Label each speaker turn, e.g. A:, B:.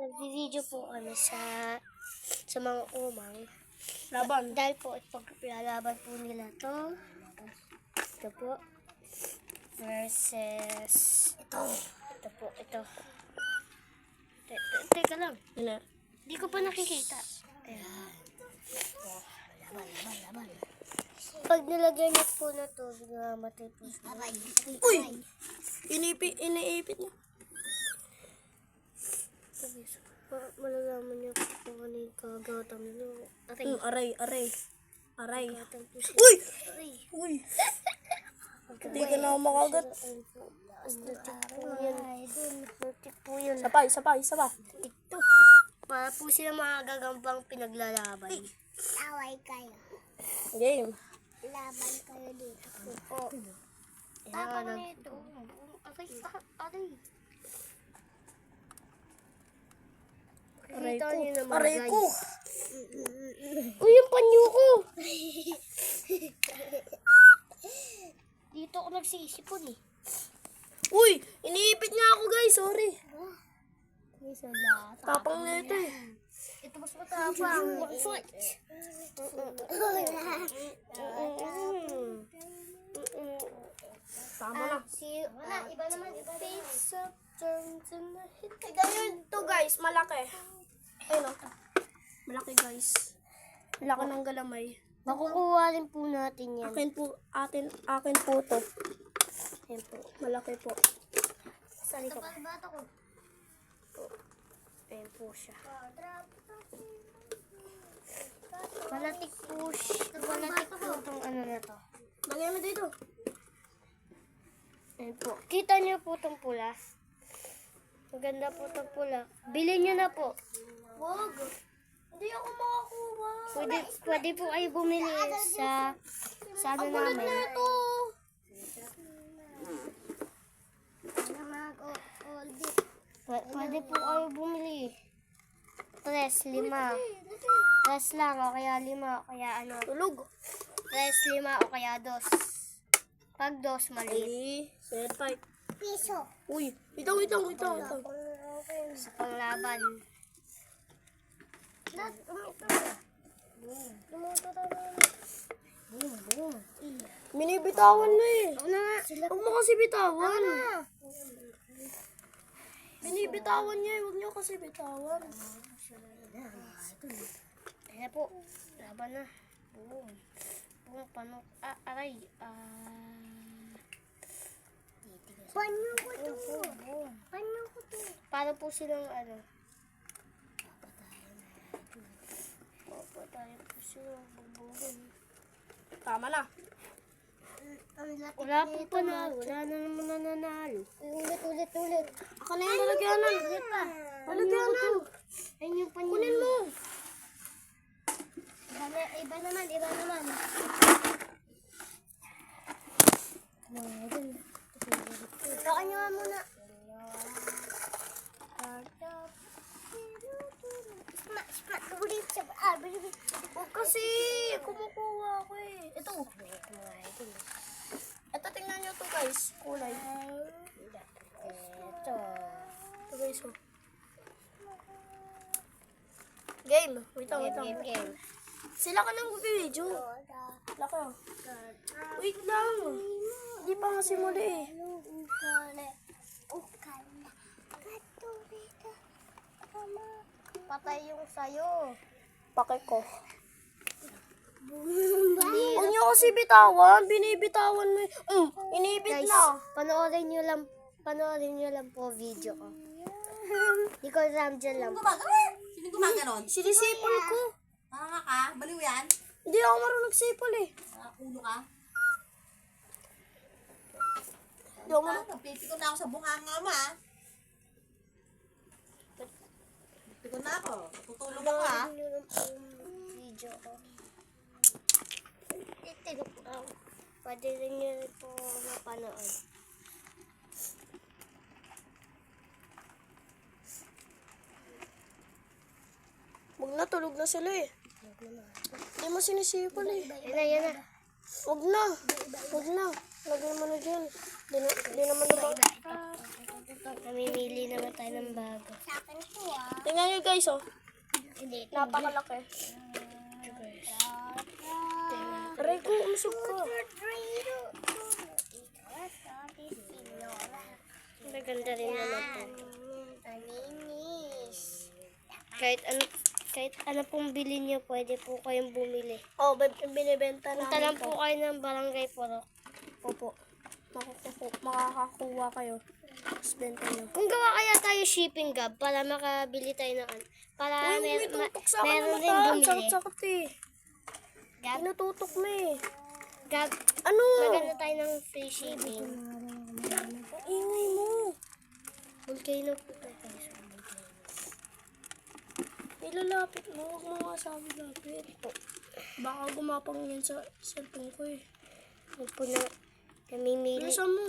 A: Nag-video po kami sa mga umang.
B: Laban.
A: Dahil po, ipaglalaban po nila to. Ito po. Versus ito. Ito po, ito. Teka lang.
B: Ano?
A: Hindi ko pa nakikita. Ayan. Laban. Pag nilagyan niyo po na to, mamatay po siya.
B: Uy! Iniipit niya.
A: Malalaman niyo po kung ano yung kagatan nila.
B: Aray.
A: Kagatan po siya.
B: Uy!
A: Aray.
B: Uy! Hindi ka na makagat.
A: Natik po yun.
B: Isa pa.
A: Tikto. Para po sila mga gagambang pinaglalaban.
C: Away kayo.
B: Game.
C: Laban kayo dito.
A: Oo. Tapang nito. Aray.
B: Aray
A: Kita
B: ko.
A: niyo naman,
B: Aray
A: guys.
B: ko.
A: Uy, yung panyo ko! Dito ako nagsisipon eh.
B: Uy! Iniipit niya ako guys. Sorry.
A: Isa lang.
B: Tapang na ito eh.
A: Ito mas matapang.
B: Tama na.
A: Iba naman. Face up, turn to my head.
B: Ganyan to guys. Malaki. Ayun o. Malaki guys. Laki ng galamay.
A: Makukuha rin po natin yan.
B: Akin po to. Ayan po. Malaki po.
A: Sali ko. Ayan po siya. Malatik po itong ano na to.
B: Lagyan mo dito.
A: Ayan po. Kita niyo po itong pula. Maganda po itong pula. Bilhin niyo na po.
B: Wag. Hindi ako makakuha.
A: Pwede po kayo bumili sa ano namin. Pwede po kayo bumili. 3, 5. 3 lang o kaya 5 o kaya ano.
B: Tulog.
A: 3, 5 o kaya 2. Pag 2 maliit.
B: Set fight.
C: Piso.
B: Uy. Ito.
A: Sa panglaban.
B: Binibitawan mo eh.
A: Ano nga?
B: Huwag mo kasi bitawan. Binibitawan niya eh. Huwag niyo kasi bitawan.
A: Ayan po. Laban na. Boom. Panok. Aray.
C: Panyo ko to.
A: Boom.
C: Panyo ko to.
A: Para po silang ano. Papatayin po silang bubugin.
B: Tama na.
A: Wala po panalo. Wala na naman nananalo.
C: Ulit.
B: Ako na yung lalagyanan. Lalagyanan.
A: Ayun yung panyo.
B: Kunin mo.
C: Iba naman. Takan nyo nga muna. Ulit siya.
B: Huwag kasi. Kumukuha ako eh. Ito. Ito tingnan nyo to guys. Kulay.
A: Ito.
B: Ito guys oh. Game. Wait lang.
A: Game.
B: Sila ka nang video. Laki oh. Wait lang. Hindi pa nga simuli eh.
A: Patay yung sayo.
B: Pakay ko. Huwag nyo kasi bitawan. Binibitawan mo eh. Inibit
A: Guys,
B: na.
A: panoorin nyo lang po video ko. Nicole Ramjan lang.
D: Sino gumaganon?
B: Sinisipol ko.
D: Tanga ka? Baliw yan?
B: Hindi ako marunong sipol eh.
D: Ulo ka?
B: Hindi ako marunong.
D: Nagpipikon na ako sa bunganga mo, ha? Pikon na ako. Tutulog ako, ha?
A: Panoorin nyo lang po video ko. Pwede rin nyo po mapanood.
B: Huwag na, tulog na sila eh. Hindi mo sinisipol eh.
A: Yan na.
B: Huwag na. Lagyan mo na dyan. Di naman na ba?
A: Namimili naman tayo ng bago.
C: Sa akin to ah.
B: Tingnan nyo guys, oh.
C: Hindi.
B: Napakalaki. Aray ko, umusog ka.
A: Maganda rin naman po.
C: Paninis.
A: Kahit ano pong bilhin niyo, pwede po kayong bumili.
B: Oh, binibenta
A: Punta
B: namin
A: lang po kayo ng Barangay Purok.
B: Opo. Makakakuha kayo. Tapos benta nyo.
A: Kung gawa kaya tayo shipping gab para makabili tayo ng para
B: Uy, may tutok sa akin
A: meron
B: ng
A: din
B: mata.
A: bumili.
B: Sakit-sakit eh.
A: Gab,
B: Tinututok mo eh.
A: gab,
B: Ano?
A: maganda tayo ng free shipping.
B: Ang ingay mo.
A: Volcano po tayo.
B: Nilalapit mo. Huwag mo nga sa akin lapit. Baka gumapang yan sa cellphone ko eh.
A: Huwag po na namimili.
B: Bilisan mo.